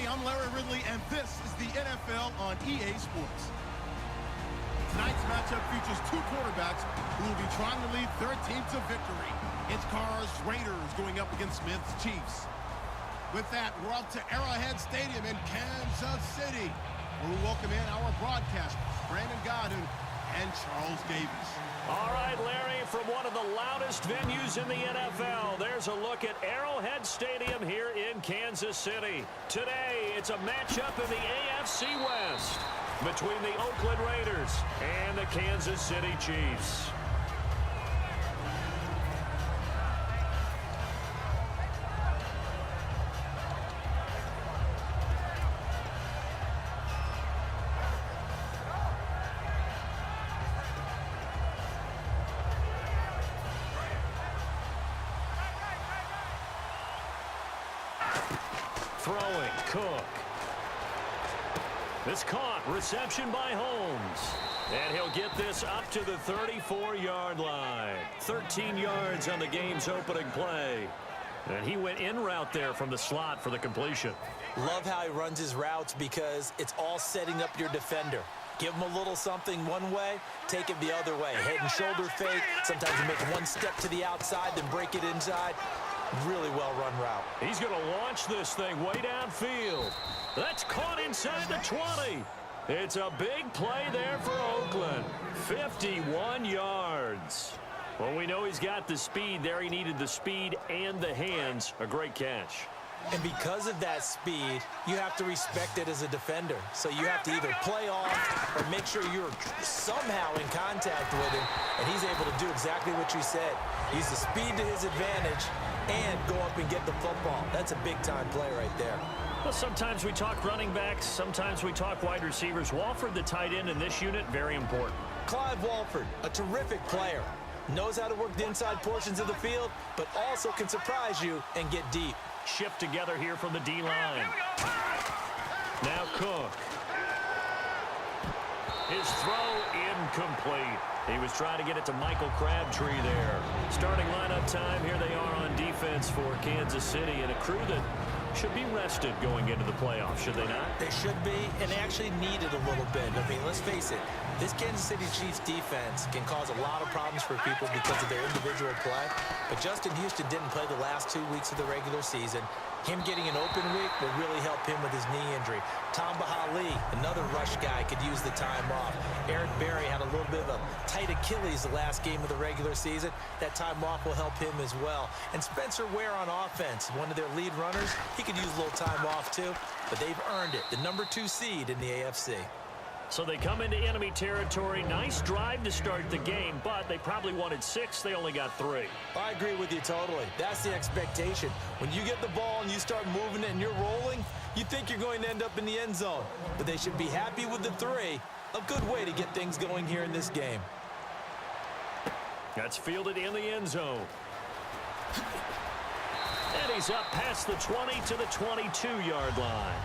Hey, I'm Larry Ridley, and this is the NFL on EA Sports. Tonight's matchup features two quarterbacks who will be trying to lead their team to victory. It's Carr's Raiders going up against Smith's Chiefs. With that, we're up to Arrowhead Stadium in Kansas City, where we welcome in our broadcasters, Brandon Godwin and Charles Davis. All right, Larry, from one of the loudest venues in the NFL, there's a look at Arrowhead Stadium here in Kansas City. Today, it's a matchup in the AFC West between the Oakland Raiders and the Kansas City Chiefs. Throwing, Cook. This caught, reception by Holmes. And he'll get this up to the 34-yard line. 13 yards on the game's opening play. And he went in route there from the slot for the completion. Love how he runs his routes because it's all setting up your defender. Give him a little something one way, take it the other way. Head and shoulder fake. Sometimes you make one step to the outside, then break it inside. Really well-run route. He's going to launch this thing way downfield. That's caught inside the 20. It's a big play there for Oakland. 51 yards. Well, we know he's got the speed there. He needed the speed and the hands. A great catch. And because of that speed, you have to respect it as a defender. So you have to either play off or make sure you're somehow in contact with him, and he's able to do exactly what you said. Use the speed to his advantage and go up and get the football. That's a big-time play right there. Well, sometimes we talk running backs, sometimes we talk wide receivers. Walford, the tight end in this unit, very important. Clive Walford, a terrific player. Knows how to work the inside portions of the field, but also can surprise you and get deep. Shift together here from the D-line. Now Cook. His throw incomplete. He was trying to get it to Michael Crabtree there. Starting lineup time, here they are on defense for Kansas City, and a crew that should be rested going into the playoffs, should they not? They should be, and they actually need it a little bit. I mean, let's face it, this Kansas City Chiefs defense can cause a lot of problems for people because of their individual play, but Justin Houston didn't play the last 2 weeks of the regular season. Him getting an open week will really help him with his knee injury. Tom Bahali, another rush guy, could use the time off. Eric Berry had a little bit of a tight Achilles the last game of the regular season. That time off will help him as well. And Spencer Ware on offense, one of their lead runners, he could use a little time off too, but they've earned it. The number 2 seed in the AFC. So they come into enemy territory. Nice drive to start the game, but they probably wanted 6. They only got 3. I agree with you totally. That's the expectation. When you get the ball and you start moving it and you're rolling, you think you're going to end up in the end zone. But they should be happy with the 3. A good way to get things going here in this game. That's fielded in the end zone. And he's up past the 20 to the 22-yard line.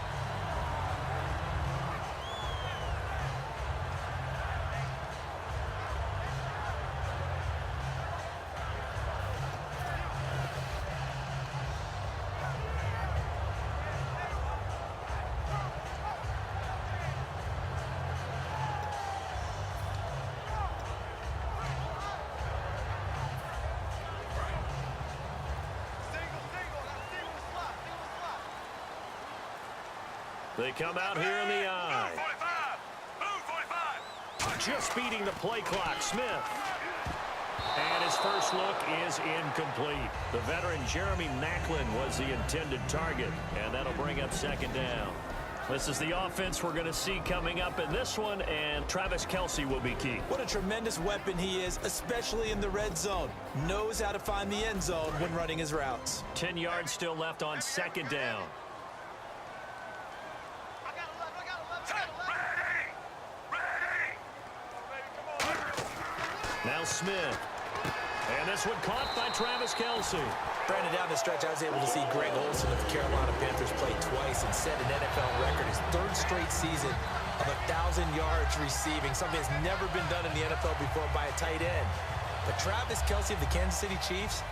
They come out here in the eye. Just beating the play clock, Smith. And his first look is incomplete. The veteran Jeremy Maclin was the intended target, and that'll bring up second down. This is the offense we're going to see coming up in this one, and Travis Kelce will be key. What a tremendous weapon he is, especially in the red zone. Knows how to find the end zone when running his routes. 10 yards still left on second down. Now Smith. And this one caught by Travis Kelce. Brandon, down the stretch, I was able to see Greg Olsen of the Carolina Panthers play twice and set an NFL record, his 3rd straight season of 1,000 yards receiving, something that's never been done in the NFL before by a tight end. But Travis Kelce of the Kansas City Chiefs,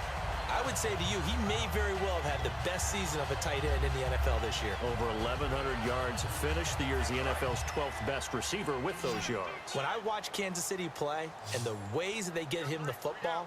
I would say to you, he may very well have had the best season of a tight end in the NFL this year. Over 1,100 yards finished the year as the NFL's 12th best receiver with those yards. When I watch Kansas City play and the ways that they get him the football,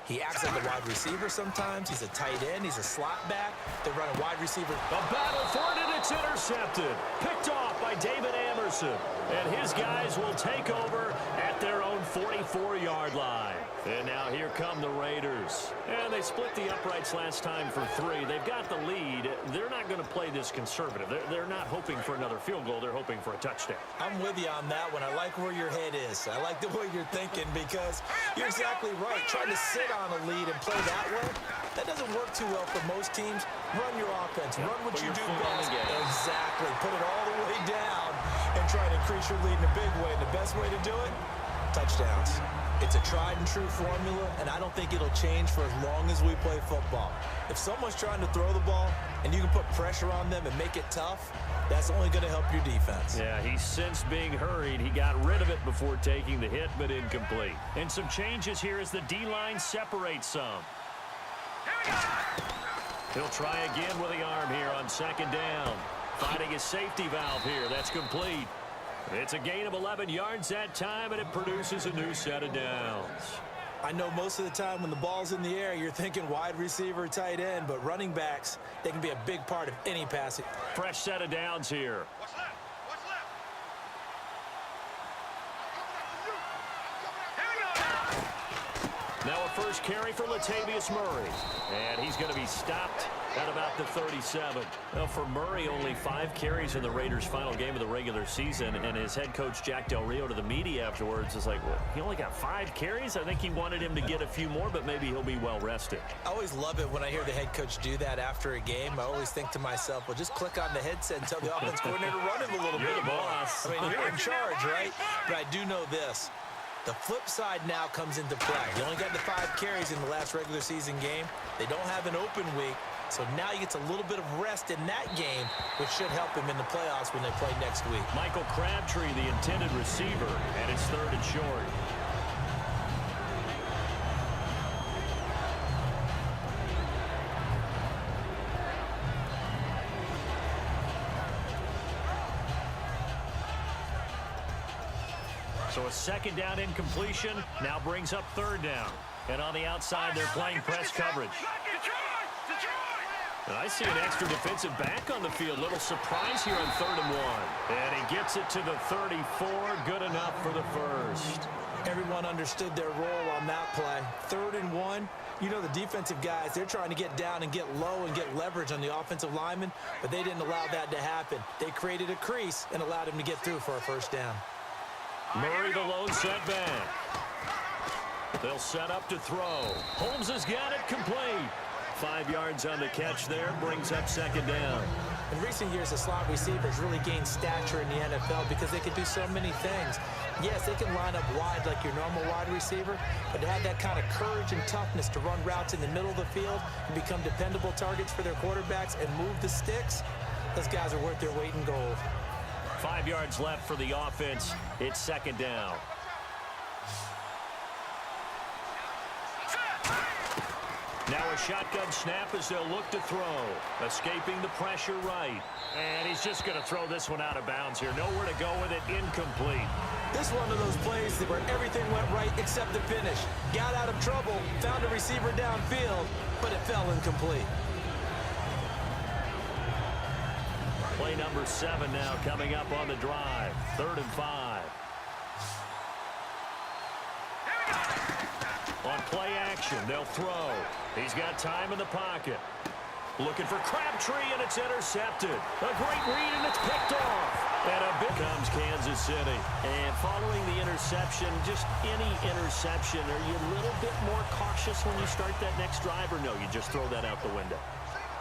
he acts like a wide receiver sometimes. He's a tight end. He's a slot back. They run a wide receiver. A battle for it, and it's intercepted. Picked off by David Amerson. And his guys will take over at their own 44-yard line. And now here come the Raiders. And they split the uprights last time for 3. They've got the lead. They're not going to play this conservative. They're not hoping for another field goal. They're hoping for a touchdown. I'm with you on that one. I like where your head is. I like the way you're thinking because you're exactly right. Trying to sit on a lead and play that way, that doesn't work too well for most teams. Run your offense. Run what you do best. Exactly. Put it all the way down and try to increase your lead in a big way. And the best way to do it, touchdowns. It's a tried and true formula, and I don't think it'll change for as long as we play football. If someone's trying to throw the ball and you can put pressure on them and make it tough, that's only going to help your defense. Yeah, he's since being hurried. He got rid of it before taking the hit, but incomplete. And some changes here as the D-line separates some. He'll try again with the arm here on second down. Finding his safety valve here. That's complete. It's a gain of 11 yards that time, and it produces a new set of downs. I know most of the time when the ball's in the air, you're thinking wide receiver, tight end, but running backs, they can be a big part of any passing. Fresh set of downs here. What's left? What's left? Now a first carry for Latavius Murray. And he's going to be stopped at about the 37. Well, for Murray, only 5 carries in the Raiders' final game of the regular season. And his head coach, Jack Del Rio, to the media afterwards is like, well, he only got 5 carries? I think he wanted him to get a few more, but maybe he'll be well rested. I always love it when I hear the head coach do that after a game. I always think to myself, well, just click on the headset and tell the offense coordinator to run him a little bit. You're the boss. I mean, you're in charge, right? But I do know this. The flip side now comes into play. He only got the 5 carries in the last regular season game. They don't have an open week, so now he gets a little bit of rest in that game, which should help him in the playoffs when they play next week. Michael Crabtree, the intended receiver, and it's 3rd and short. So a second down incompletion now brings up 3rd down. And on the outside, they're playing press coverage. And I see an extra defensive back on the field. Little surprise here on 3rd and 1. And he gets it to the 34. Good enough for the first. Everyone understood their role on that play. 3rd and 1. You know, the defensive guys, they're trying to get down and get low and get leverage on the offensive lineman, but they didn't allow that to happen. They created a crease and allowed him to get through for a first down. Murray, the lone setback. They'll set up to throw. Holmes has got it complete. 5 yards on the catch there. Brings up 2nd down. In recent years, the slot receivers really gained stature in the NFL because they can do so many things. Yes, they can line up wide like your normal wide receiver, but to have that kind of courage and toughness to run routes in the middle of the field and become dependable targets for their quarterbacks and move the sticks, those guys are worth their weight in gold. 5 yards left for the offense. It's 2nd down. Now a shotgun snap as they'll look to throw. Escaping the pressure right. And he's just going to throw this one out of bounds here. Nowhere to go with it. Incomplete. This is one of those plays where everything went right except the finish. Got out of trouble, found a receiver downfield, but it fell incomplete. Play number 7 now coming up on the drive. 3rd and 5. On play action, they'll throw. He's got time in the pocket. Looking for Crabtree, and it's intercepted. A great read, and it's picked off. And a bit comes Kansas City. And following the interception, just any interception, are you a little bit more cautious when you start that next drive, or no, you just throw that out the window?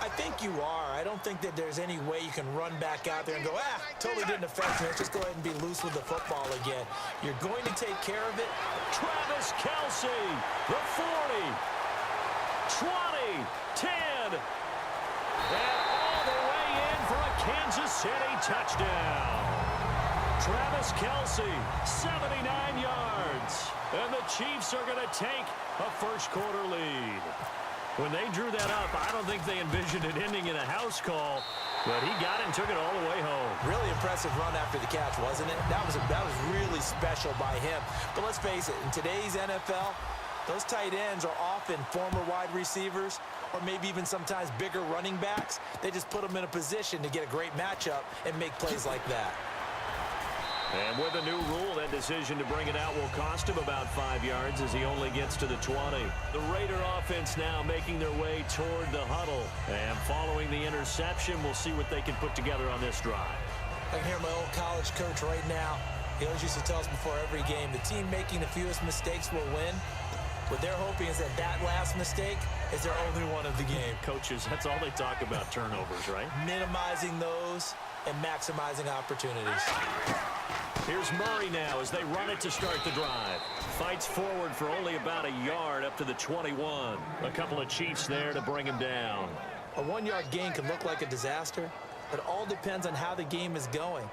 I think you are. I don't think that there's any way you can run back out there and go, totally didn't affect me. Let's just go ahead and be loose with the football again. You're going to take care of it. Travis Kelce, the 40, 20, 10, and all the way in for a Kansas City touchdown. Travis Kelce, 79 yards, and the Chiefs are going to take a first quarter lead. When they drew that up, I don't think they envisioned it ending in a house call, but he got it and took it all the way home. Really impressive run after the catch, wasn't it? That was really special by him. But let's face it, in today's NFL, those tight ends are often former wide receivers or maybe even sometimes bigger running backs. They just put them in a position to get a great matchup and make plays like that. And with a new rule, that decision to bring it out will cost him about 5 yards as he only gets to the 20. The Raider offense now making their way toward the huddle. And following the interception, we'll see what they can put together on this drive. I can hear my old college coach right now. He always used to tell us before every game, the team making the fewest mistakes will win. What they're hoping is that last mistake is their only one of the game. Coaches, that's all they talk about, turnovers, right? Minimizing those and maximizing opportunities. Here's Murray now as they run it to start the drive. Fights forward for only about a yard up to the 21. A couple of Chiefs there to bring him down. A 1-yard gain can look like a disaster. It all depends on how the game is going.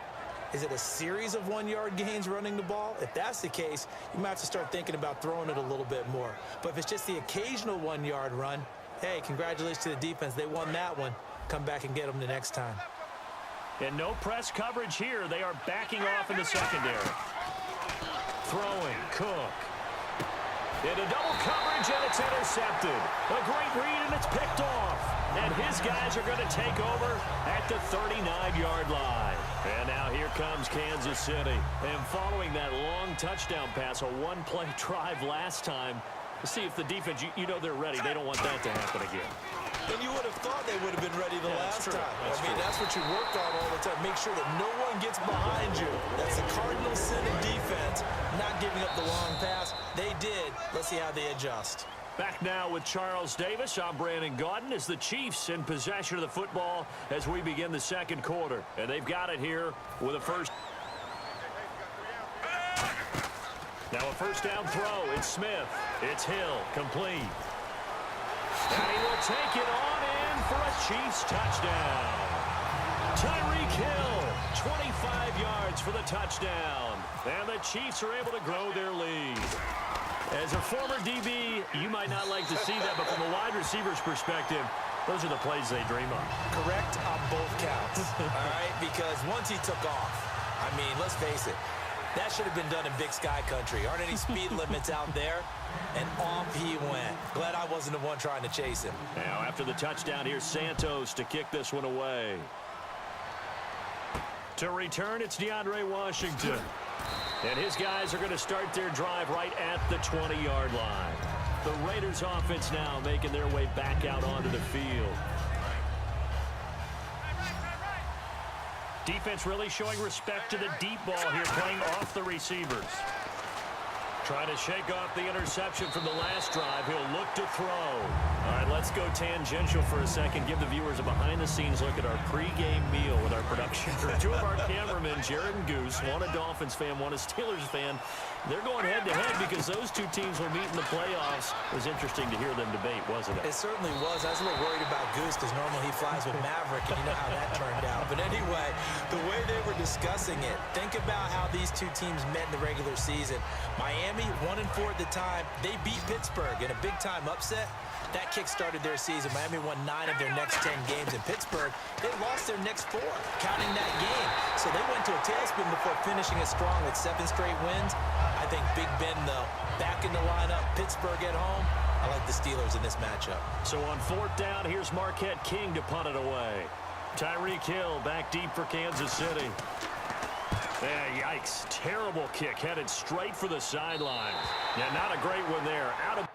Is it a series of 1-yard gains running the ball? If that's the case, you might have to start thinking about throwing it a little bit more. But if it's just the occasional 1-yard run, hey, congratulations to the defense. They won that one. Come back and get them the next time. And no press coverage here. They are backing off in the secondary. Throwing, Cook. Into double coverage, and it's intercepted. A great read, and it's picked off. And his guys are going to take over at the 39-yard line. And now here comes Kansas City. And following that long touchdown pass, a one-play drive last time, to see if the defense, you know they're ready. They don't want that to happen again. And you would have thought they would have been ready the last time. That's what you work on all the time. Make sure that no one gets behind you. That's the cardinal sin of defense, not giving up the long pass. They did. Let's see how they adjust. Back now with Charles Davis. I'm Brandon Gaudin as the Chiefs in possession of the football as we begin the second quarter. And they've got it here with a first. Now a first down throw. It's Smith. It's Hill. Complete. And he will take it on in for a Chiefs touchdown. Tyreek Hill, 25 yards for the touchdown. And the Chiefs are able to grow their lead. As a former DB, you might not like to see that, but from a wide receiver's perspective, those are the plays they dream of. Correct on both counts, all right? Because once he took off, I mean, let's face it, that should have been done in Big Sky Country. Aren't any speed limits out there? And off he went. Glad I wasn't the one trying to chase him. Now, after the touchdown, here's Santos to kick this one away. To return, it's DeAndre Washington. And his guys are going to start their drive right at the 20-yard line. The Raiders offense now making their way back out onto the field. Defense really showing respect to the deep ball here, playing off the receivers. Trying to shake off the interception from the last drive. He'll look to throw. All right, let's go tangential for a second. Give the viewers a behind-the-scenes look at our pregame meal with our production crew. Two of our cameramen, Jared and Goose, one a Dolphins fan, one a Steelers fan. They're going head-to-head because those two teams will meet in the playoffs. It was interesting to hear them debate, wasn't it? It certainly was. I was a little worried about Goose because normally he flies with Maverick, and you know how that turned out. But anyway, the way they were discussing it, think about how these two teams met in the regular season. Miami, 1-4 at the time, they beat Pittsburgh in a big-time upset. That kick-started their season. Miami won 9 of their next 10 games. In Pittsburgh, they lost their next 4, counting that game. So they went to a tailspin before finishing it strong with 7 straight wins. I think Big Ben, though, back in the lineup, Pittsburgh at home. I like the Steelers in this matchup. So on 4th down, here's Marquette King to punt it away. Tyreek Hill back deep for Kansas City. Yeah, yikes. Terrible kick headed straight for the sideline. Yeah, not a great one there. Out of